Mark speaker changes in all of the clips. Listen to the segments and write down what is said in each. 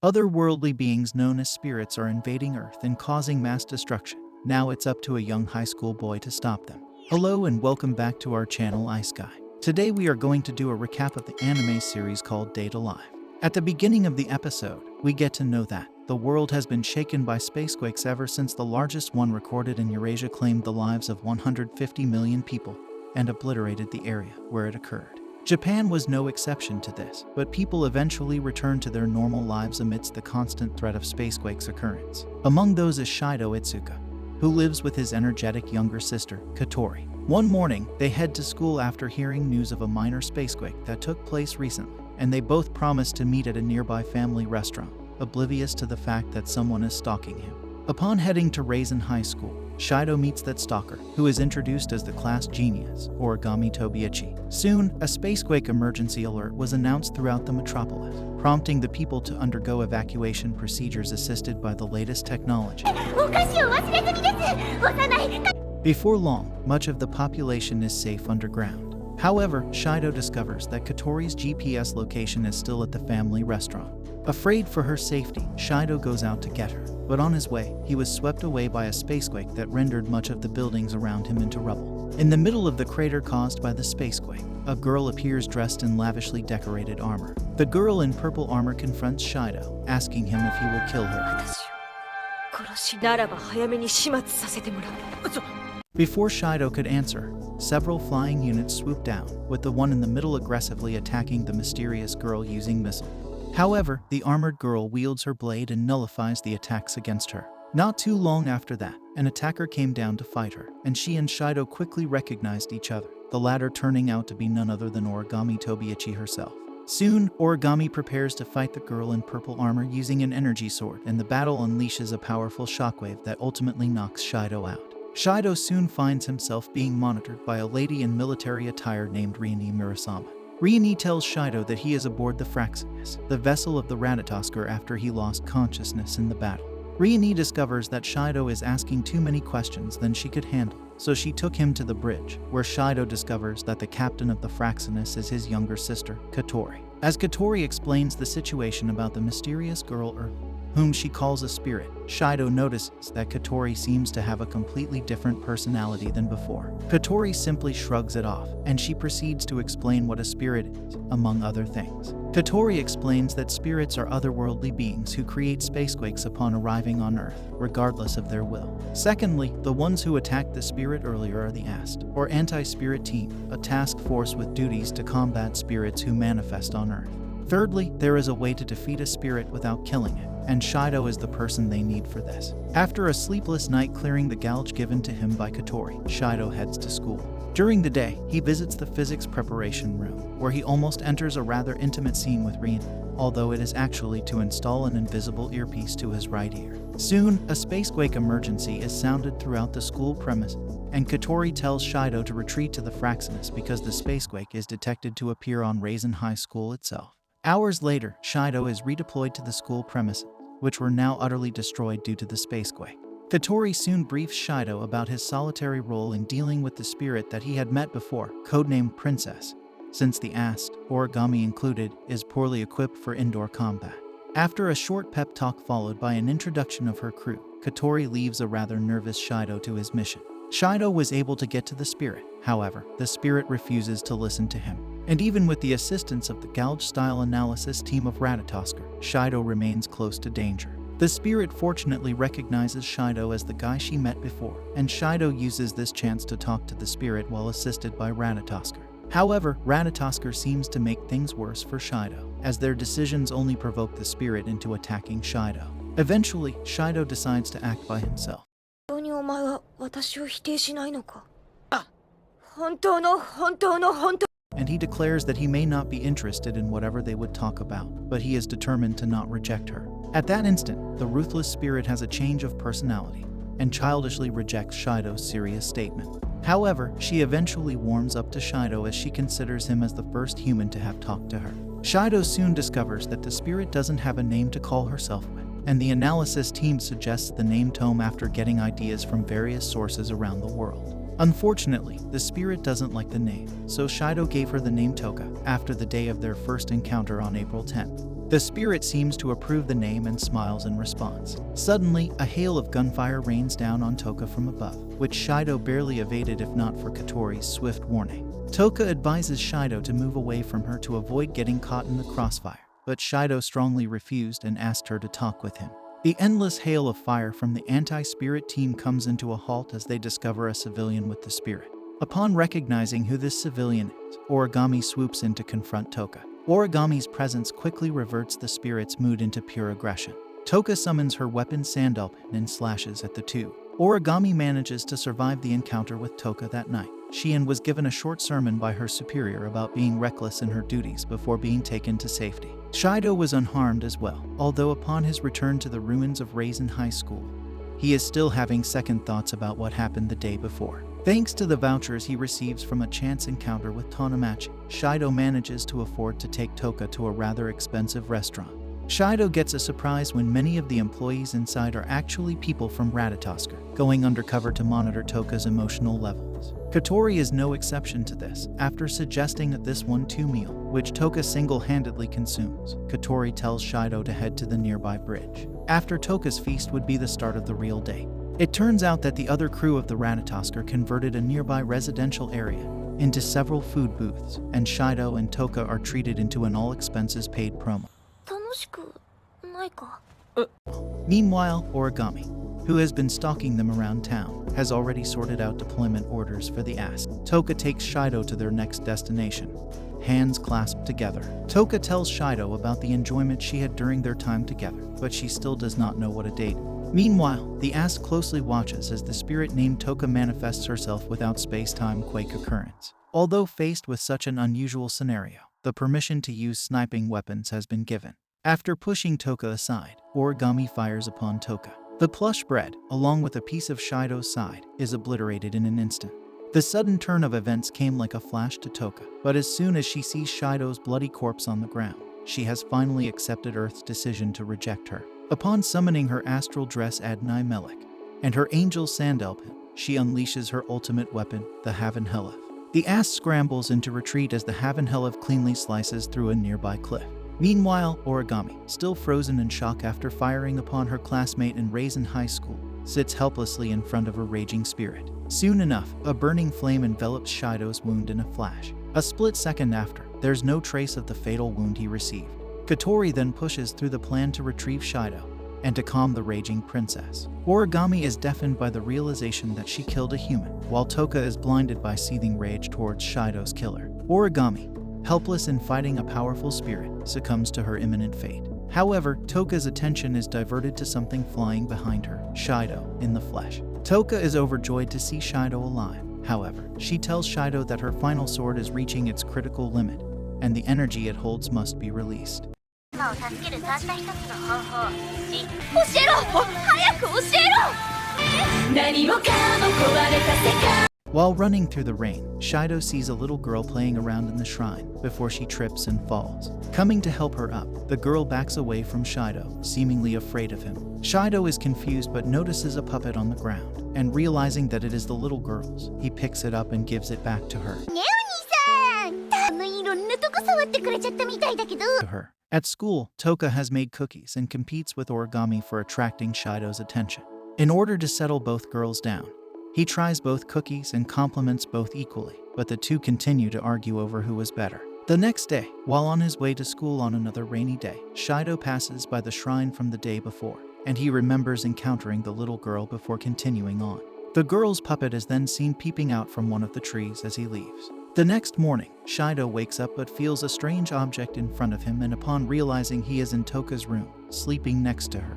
Speaker 1: Otherworldly beings known as spirits are invading Earth and causing mass destruction. Now it's up to a young high school boy to stop them. Hello and welcome back to our channel Ice Guy. Today we are going to do a recap of the anime series called Date Alive. At the beginning of the episode, we get to know that the world has been shaken by spacequakes ever since the largest one recorded in Eurasia claimed the lives of 150 million people and obliterated the area where it occurred. Japan was no exception to this, but people eventually returned to their normal lives amidst the constant threat of spacequakes occurrence. Among those is Shido Itsuka, who lives with his energetic younger sister, Katori. One morning, they head to school after hearing news of a minor spacequake that took place recently, and they both promise to meet at a nearby family restaurant, oblivious to the fact that someone is stalking him. Upon heading to Raisin High School, Shido meets that stalker, who is introduced as the class genius, Origami Tobiichi. Soon, a spacequake emergency alert was announced throughout the metropolis, prompting the people to undergo evacuation procedures assisted by the latest technology. Before long, much of the population is safe underground. However, Shido discovers that Katori's GPS location is still at the family restaurant. Afraid for her safety, Shido goes out to get her, but on his way, he was swept away by a spacequake that rendered much of the buildings around him into rubble. In the middle of the crater caused by the spacequake, a girl appears dressed in lavishly decorated armor. The girl in purple armor confronts Shido, asking him if he will kill her. Before Shido could answer, several flying units swoop down, with the one in the middle aggressively attacking the mysterious girl using missiles. However, the armored girl wields her blade and nullifies the attacks against her. Not too long after that, an attacker came down to fight her, and she and Shido quickly recognized each other, the latter turning out to be none other than Origami Tobiichi herself. Soon, Origami prepares to fight the girl in purple armor using an energy sword, and the battle unleashes a powerful shockwave that ultimately knocks Shido out. Shido soon finds himself being monitored by a lady in military attire named Rioni Murasama. Rioni tells Shido that he is aboard the Fraxinus, the vessel of the Ratatosker, after he lost consciousness in the battle. Rioni discovers that Shido is asking too many questions than she could handle, so she took him to the bridge, where Shido discovers that the captain of the Fraxinus is his younger sister, Katori. As Katori explains the situation about the mysterious girl whom she calls a spirit, Shido notices that Katori seems to have a completely different personality than before. Katori simply shrugs it off, and she proceeds to explain what a spirit is, among other things. Katori explains that spirits are otherworldly beings who create spacequakes upon arriving on Earth, regardless of their will. Secondly, the ones who attacked the spirit earlier are the AST, or Anti-Spirit Team, a task force with duties to combat spirits who manifest on Earth. Thirdly, there is a way to defeat a spirit without killing it, and Shido is the person they need for this. After a sleepless night clearing the gouge given to him by Katori, Shido heads to school. During the day, he visits the physics preparation room, where he almost enters a rather intimate scene with Rioni, although it is actually to install an invisible earpiece to his right ear. Soon, a spacequake emergency is sounded throughout the school premise, and Katori tells Shido to retreat to the Fraxinus because the spacequake is detected to appear on Raisin High School itself. Hours later, Shido is redeployed to the school premises, which were now utterly destroyed due to the spacequake. Katori soon briefs Shido about his solitary role in dealing with the spirit that he had met before, codenamed Princess, since the AST, Origami included, is poorly equipped for indoor combat. After a short pep talk followed by an introduction of her crew, Katori leaves a rather nervous Shido to his mission. Shido was able to get to the spirit, however, the spirit refuses to listen to him. And even with the assistance of the gouge-style analysis team of Ratatosker, Shido remains close to danger. The spirit fortunately recognizes Shido as the guy she met before, and Shido uses this chance to talk to the spirit while assisted by Ratatosker. However, Ratatosker seems to make things worse for Shido, as their decisions only provoke the spirit into attacking Shido. Eventually, Shido decides to act by himself. And he declares that he may not be interested in whatever they would talk about, but he is determined to not reject her. At that instant, the ruthless spirit has a change of personality and childishly rejects Shido's serious statement. However, she eventually warms up to Shido as she considers him as the first human to have talked to her. Shido soon discovers that the spirit doesn't have a name to call herself with, and the analysis team suggests the name Tome after getting ideas from various sources around the world. Unfortunately, the spirit doesn't like the name, so Shido gave her the name Toka after the day of their first encounter on April 10th. The spirit seems to approve the name and smiles in response. Suddenly, a hail of gunfire rains down on Toka from above, which Shido barely evaded if not for Katori's swift warning. Toka advises Shido to move away from her to avoid getting caught in the crossfire, but Shido strongly refused and asked her to talk with him. The endless hail of fire from the anti-spirit team comes into a halt as they discover a civilian with the spirit. Upon recognizing who this civilian is, Origami swoops in to confront Toka. Origami's presence quickly reverts the spirit's mood into pure aggression. Toka summons her weapon Sandalpin and slashes at the two. Origami manages to survive the encounter with Toka that night. She was given a short sermon by her superior about being reckless in her duties before being taken to safety. Shido was unharmed as well, although upon his return to the ruins of Raisin High School, he is still having second thoughts about what happened the day before. Thanks to the vouchers he receives from a chance encounter with Tanamachi, Shido manages to afford to take Toka to a rather expensive restaurant. Shido gets a surprise when many of the employees inside are actually people from Ratatoskr, going undercover to monitor Toka's emotional levels. Katori is no exception to this. After suggesting this 1-2 meal, which Toka single-handedly consumes, Katori tells Shido to head to the nearby bridge. After Toka's feast would be the start of the real day. It turns out that the other crew of the Ratatoskr converted a nearby residential area into several food booths, and Shido and Toka are treated into an all-expenses-paid promo. Meanwhile, Origami, who has been stalking them around town, has already sorted out deployment orders for the ass. Toka takes Shido to their next destination, hands clasped together. Toka tells Shido about the enjoyment she had during their time together, but she still does not know what a date. Meanwhile, the ass closely watches as the spirit named Toka manifests herself without space-time quake occurrence. Although faced with such an unusual scenario, the permission to use sniping weapons has been given. After pushing Toka aside, Origami fires upon Toka. The plush bread, along with a piece of Shido's side, is obliterated in an instant. The sudden turn of events came like a flash to Toka, but as soon as she sees Shido's bloody corpse on the ground, she has finally accepted Earth's decision to reject her. Upon summoning her astral dress Adnai Melek and her angel Sandalpin, she unleashes her ultimate weapon, the Havan-Helef. The ass scrambles into retreat as the Havan-Helef cleanly slices through a nearby cliff. Meanwhile, Origami, still frozen in shock after firing upon her classmate in Raisin High School, sits helplessly in front of a raging spirit. Soon enough, a burning flame envelops Shido's wound in a flash. A split second after, there's no trace of the fatal wound he received. Katori then pushes through the plan to retrieve Shido and to calm the raging princess. Origami is deafened by the realization that she killed a human, while Toka is blinded by seething rage towards Shido's killer. Origami, helpless in fighting a powerful spirit, succumbs to her imminent fate. However, Toka's attention is diverted to something flying behind her, Shido, in the flesh. Toka is overjoyed to see Shido alive. However, she tells Shido that her final sword is reaching its critical limit, and the energy it holds must be released. While running through the rain, Shido sees a little girl playing around in the shrine before she trips and falls. Coming to help her up, the girl backs away from Shido, seemingly afraid of him. Shido is confused but notices a puppet on the ground, and realizing that it is the little girl's, he picks it up and gives it back to her. At school, Toka has made cookies and competes with Origami for attracting Shido's attention. In order to settle both girls down, he tries both cookies and compliments both equally, but the two continue to argue over who was better. The next day, while on his way to school on another rainy day, Shido passes by the shrine from the day before, and he remembers encountering the little girl before continuing on. The girl's puppet is then seen peeping out from one of the trees as he leaves. The next morning, Shido wakes up but feels a strange object in front of him, and upon realizing he is in Toka's room, sleeping next to her.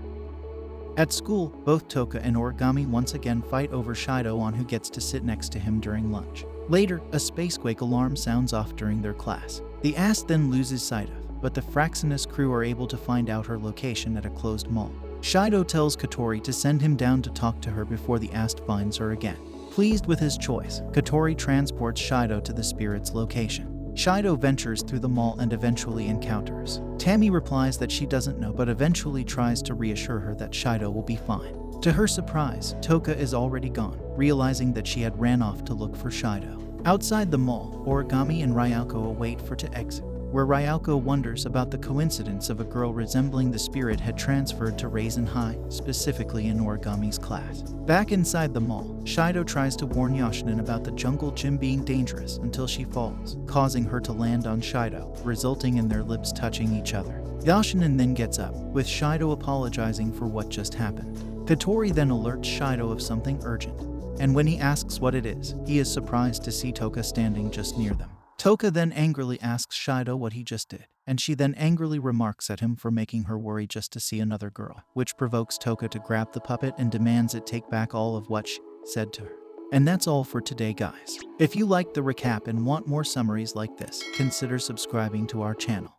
Speaker 1: At school, both Toka and Origami once again fight over Shido on who gets to sit next to him during lunch. Later, a spacequake alarm sounds off during their class. The ass then loses sight of, but the Fraxinus crew are able to find out her location at a closed mall. Shido tells Katori to send him down to talk to her before the ass finds her again. Pleased with his choice, Katori transports Shido to the spirit's location. Shido ventures through the mall and eventually encounters Tammy. Replies that she doesn't know, but eventually tries to reassure her that Shido will be fine. To her surprise, Toka is already gone, realizing that she had ran off to look for Shido. Outside the mall, Origami and Ryuko await for to exit, where Ryoko wonders about the coincidence of a girl resembling the spirit had transferred to Raisin High, specifically in Origami's class. Back inside the mall, Shido tries to warn Yoshinin about the jungle gym being dangerous until she falls, causing her to land on Shido, resulting in their lips touching each other. Yoshinin then gets up, with Shido apologizing for what just happened. Katori then alerts Shido of something urgent, and when he asks what it is, he is surprised to see Toka standing just near them. Toka then angrily asks Shido what he just did, and she then angrily remarks at him for making her worry just to see another girl, which provokes Toka to grab the puppet and demands it take back all of what she said to her. And that's all for today, guys. If you liked the recap and want more summaries like this, consider subscribing to our channel.